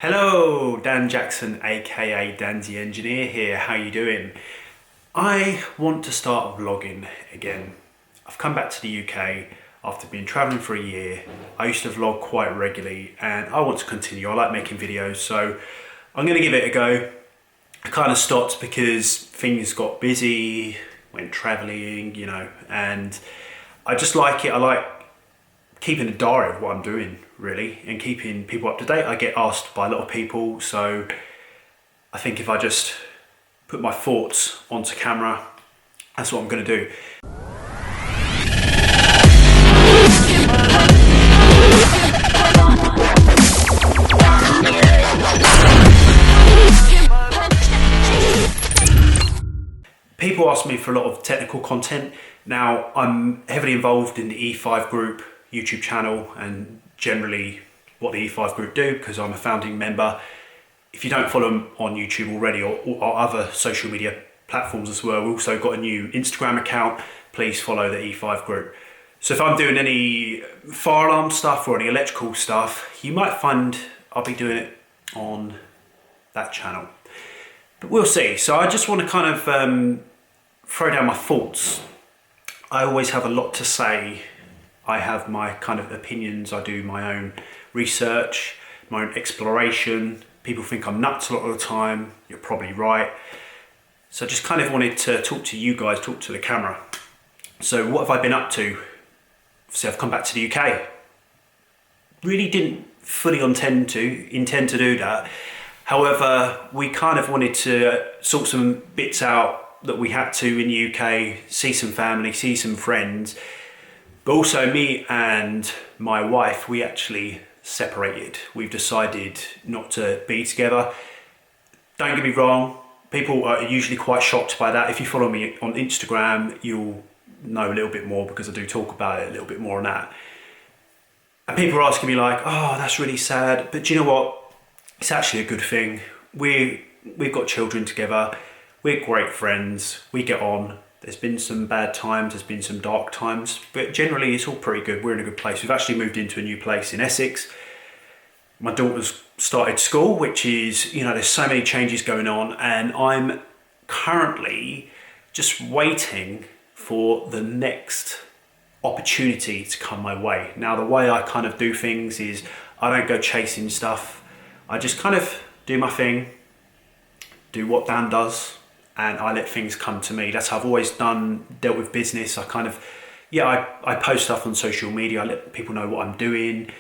Hello, Dan Jackson, aka Dan's the Engineer here. How you doing? I want to start vlogging again. I've come back to the UK after being traveling for a year. I used to vlog quite regularly and I want to continue. I like making videos, so I'm going to give it a go. I kind of stopped because things got busy, went traveling, and I just like it. I like keeping a diary of what I'm doing, really, and keeping people up to date. I get asked by a lot of people, so I think if I just put my thoughts onto camera, that's what I'm going to do. People ask me for a lot of technical content. Now, I'm heavily involved in the E5 group YouTube channel and generally what the E5 group do because I'm a founding member. If you don't follow them on YouTube already or other social media platforms as well, we've also got a new Instagram account. Please follow the E5 group. So if I'm doing any fire alarm stuff or any electrical stuff, you might find I'll be doing it on that channel. But we'll see. So I just want to kind of throw down my thoughts. I always have a lot to say. I have my kind of opinions. I do my own research, my own exploration. People think I'm nuts a lot of the time. You're probably right. So I just kind of wanted to talk to you guys, talk to the camera. So what have I been up to? Obviously I've come back to the UK. Really didn't fully intend to do that. However, we kind of wanted to sort some bits out that we had to in the UK, see some family, see some friends. But also me and my wife, we actually separated. We've decided not to be together. Don't get me wrong, people are usually quite shocked by that. If you follow me on Instagram, you'll know a little bit more because I do talk about it a little bit more on that. And people are asking me like, oh, that's really sad. But do you know what? It's actually a good thing. We've got children together. We're great friends. We get on. There's been some bad times, there's been some dark times, but generally it's all pretty good. We're in a good place. We've actually moved into a new place in Essex. My daughter's started school, which is, there's so many changes going on, and I'm currently just waiting for the next opportunity to come my way. Now, the way I kind of do things is I don't go chasing stuff. I just kind of do my thing, do what Dan does, and I let things come to me. That's how I've always dealt with business. I post stuff on social media. I let people know what I'm doing.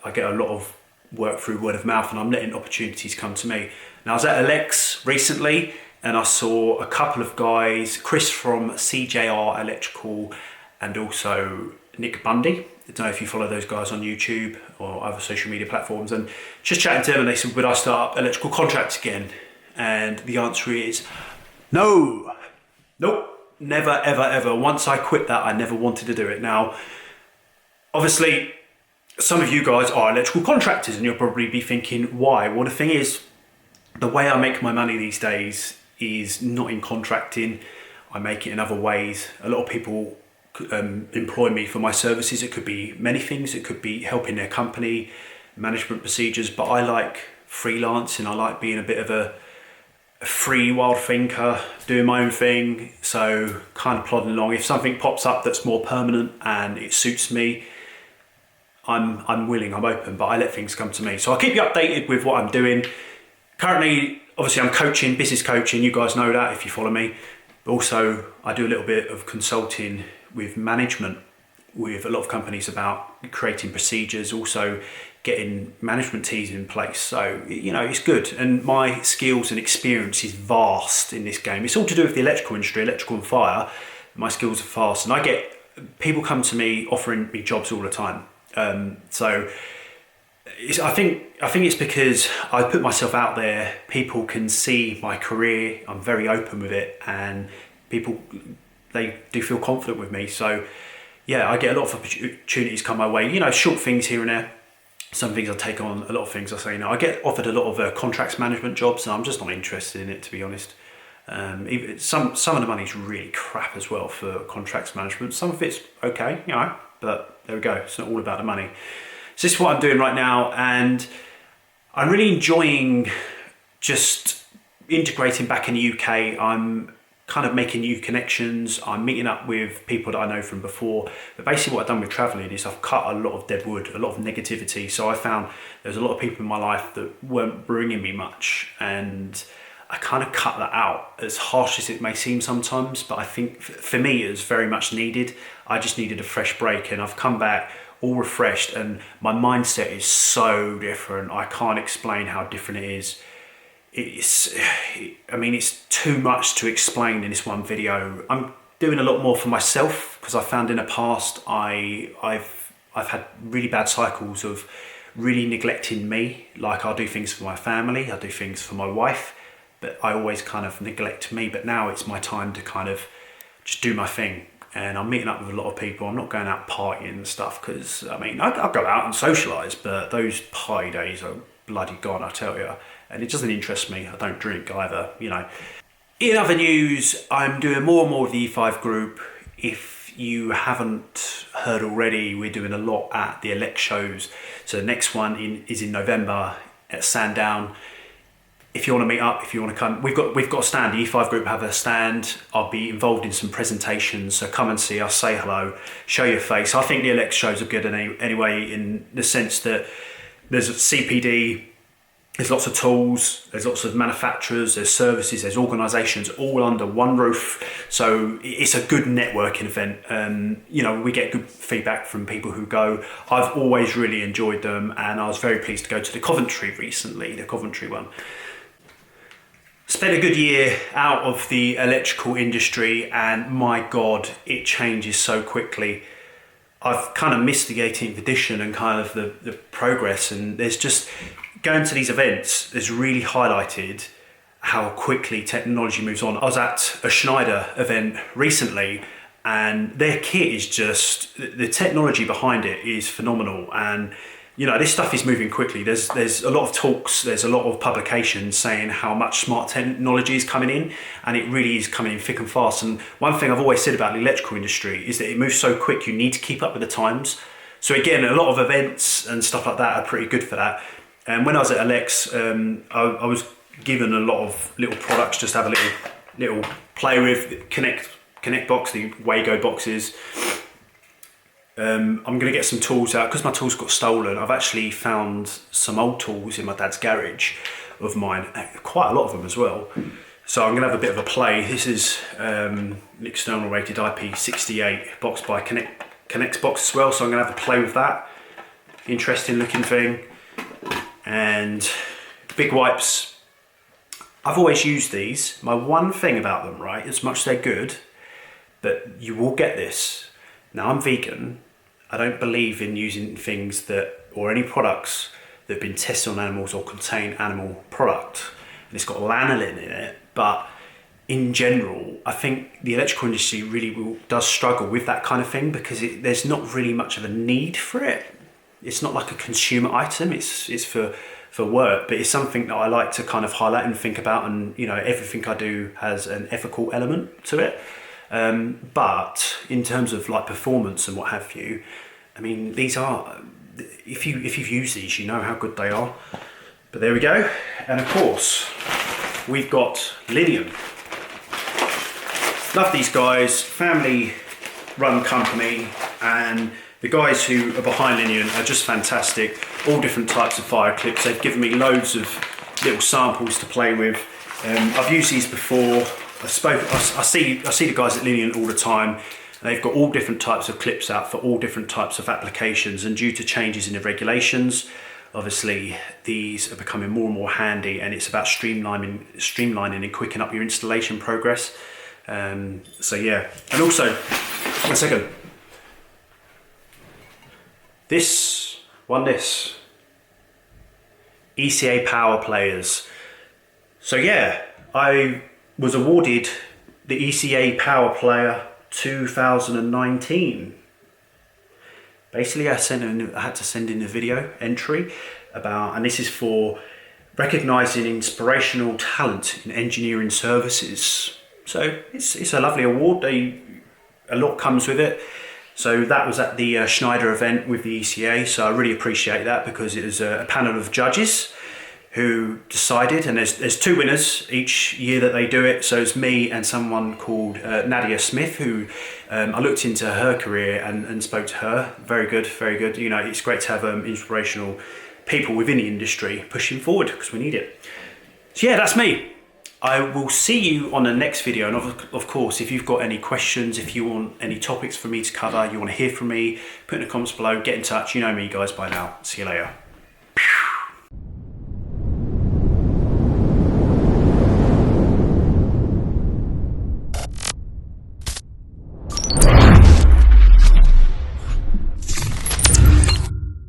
I get a lot of work through word of mouth and I'm letting opportunities come to me. Now I was at Elex recently and I saw a couple of guys, Chris from CJR Electrical and also Nick Bundy. I don't know if you follow those guys on YouTube or other social media platforms, and just chatting to them and they said, would I start up electrical contracts again? And the answer is, no, nope, never, ever, ever. Once I quit that, I never wanted to do it. Now, obviously, some of you guys are electrical contractors and you'll probably be thinking, why? Well, the thing is, the way I make my money these days is not in contracting. I make it in other ways. A lot of people employ me for my services. It could be many things. It could be helping their company, management procedures, but I like freelancing. I like being a bit of a free wild thinker, doing my own thing, so kind of plodding along. If something pops up that's more permanent and it suits me, I'm willing, I'm open, but I let things come to me. So I'll keep you updated with what I'm doing. Currently, obviously I'm coaching, business coaching, you guys know that if you follow me. But also I do a little bit of consulting with management with a lot of companies about creating procedures, also getting management teams in place. So, it's good. And my skills and experience is vast in this game. It's all to do with the electrical industry, electrical and fire. My skills are vast. And I get people come to me offering me jobs all the time. I think it's because I put myself out there. People can see my career. I'm very open with it. And people, they do feel confident with me. So, yeah, I get a lot of opportunities come my way. Short things here and there. Some things I take on, a lot of things I say no. I get offered a lot of contracts management jobs, and I'm just not interested in it, to be honest. Some of the money's really crap as well for contracts management. Some of it's okay, but there we go. It's not all about the money. So this is what I'm doing right now, and I'm really enjoying just integrating back in the UK. I'm kind of making new connections. I'm meeting up with people that I know from before. But basically what I've done with traveling is I've cut a lot of dead wood, a lot of negativity. So I found there's a lot of people in my life that weren't bringing me much, and I kind of cut that out, as harsh as it may seem sometimes. But I think for me, it was very much needed. I just needed a fresh break, and I've come back all refreshed, and my mindset is so different. I can't explain how different it is. I mean, it's too much to explain in this one video. I'm doing a lot more for myself because I found in the past I've had really bad cycles of really neglecting me. Like, I'll do things for my family, I'll do things for my wife, but I always kind of neglect me. But now it's my time to kind of just do my thing. And I'm meeting up with a lot of people. I'm not going out partying and stuff because, I mean, I'll go out and socialise, but those party days are bloody gone, I tell you. And it doesn't interest me. I don't drink either, you know. In other news, I'm doing more and more with the E5 group. If you haven't heard already, we're doing a lot at the Elex shows. So the next one is in November at Sandown. If you want to meet up, if you want to come, we've got a stand. The E5 group have a stand. I'll be involved in some presentations, so come and see us, say hello, show your face. I think the Elex shows are good anyway, in the sense that there's a CPD, there's lots of tools, there's lots of manufacturers, there's services, there's organisations all under one roof. So it's a good networking event. You know, we get good feedback from people who go. I've always really enjoyed them, and I was very pleased to go to the Coventry recently, the Coventry one. Spent a good year out of the electrical industry, and my God, it changes so quickly. I've kind of missed the 18th edition and kind of the progress, and there's just, going to these events has really highlighted how quickly technology moves on. I was at a Schneider event recently, and their kit is just, the technology behind it is phenomenal. And you know, this stuff is moving quickly. There's a lot of talks, there's a lot of publications saying how much smart technology is coming in, and it really is coming in thick and fast. And one thing I've always said about the electrical industry is that it moves so quick, you need to keep up with the times. So again, a lot of events and stuff like that are pretty good for that. And when I was at Elex, I was given a lot of little products just to have a little play with. Connexbox, the Wago boxes. I'm going to get some tools out because my tools got stolen. I've actually found some old tools in my dad's garage of mine, quite a lot of them as well. So I'm going to have a bit of a play. This is an external rated IP68 box by Connexbox as well, so I'm going to have a play with that. Interesting looking thing. And big wipes. I've always used these. My one thing about them, right, as much as they're good, but you will get this. Now, I'm vegan. I don't believe in using things that, or any products that have been tested on animals or contain animal product. And it's got lanolin in it, but in general, I think the electrical industry really does struggle with that kind of thing because there's not really much of a need for it. It's not like a consumer item, it's for work, but it's something that I like to kind of highlight and think about, and you know, everything I do has an ethical element to it. But in terms of like performance and what have you, I mean, these are, if you've used these, you know how good they are. But there we go. And of course, we've got Linian. Love these guys, family run company, and the guys who are behind Linian are just fantastic. All different types of fire clips. They've given me loads of little samples to play with. I've used these before. I see the guys at Linian all the time. They've got all different types of clips out for all different types of applications, and due to changes in the regulations, obviously these are becoming more and more handy, and it's about streamlining and quickening up your installation progress. So yeah, and also, one second. This ECA power players. So yeah, I was awarded the ECA Power Player 2019. Basically, I had to send in a video entry about, and this is for recognising inspirational talent in engineering services. So it's a lovely award. A lot comes with it. So that was at the Schneider event with the ECA. So I really appreciate that because it was a panel of judges. who decided, and there's 2 winners each year that they do it. So it's me and someone called Nadia Smith, who I looked into her career and spoke to her. Very good, very good. You know, it's great to have inspirational people within the industry pushing forward, because we need it. So yeah, that's me. I will see you on the next video, and of course, if you've got any questions, if you want any topics for me to cover, you want to hear from me, put in the comments below, get in touch. You know me guys by now. See you later.